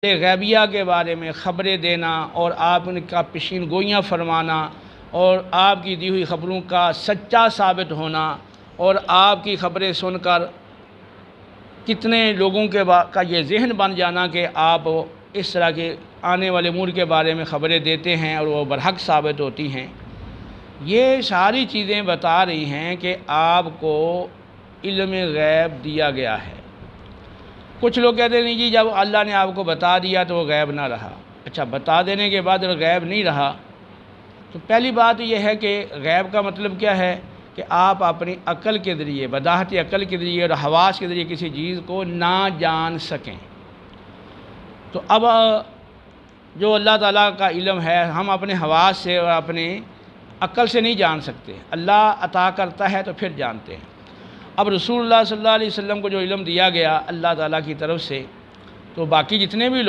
غیبیہ کے بارے میں خبریں دینا اور آپ ان کا پیشین گوئیاں فرمانا اور آپ کی دی ہوئی خبروں کا سچا ثابت ہونا اور آپ کی خبریں سن کر کتنے لوگوں کا یہ ذہن بن جانا کہ آپ اس طرح کے آنے والے امور کے بارے میں خبریں دیتے ہیں اور وہ برحق ثابت ہوتی ہیں۔ یہ ساری چیزیں بتا رہی ہیں کہ آپ کو علم غیب دیا گیا ہے۔ کچھ لوگ کہتے ہیں نہیں جی جب اللہ نے آپ کو بتا دیا تو وہ غیب نہ رہا۔ اچھا، بتا دینے کے بعد اگر غیب نہیں رہا تو پہلی بات یہ ہے کہ غیب کا مطلب کیا ہے کہ آپ اپنی عقل کے ذریعے، بداہت عقل کے ذریعے اور حواس کے ذریعے کسی چیز کو نہ جان سکیں۔ تو اب جو اللہ تعالیٰ کا علم ہے ہم اپنے حواس سے اور اپنے عقل سے نہیں جان سکتے، اللہ عطا کرتا ہے تو پھر جانتے ہیں۔ اب رسول اللہ صلی اللہ علیہ وسلم کو جو علم دیا گیا اللہ تعالیٰ کی طرف سے، تو باقی جتنے بھی لوگ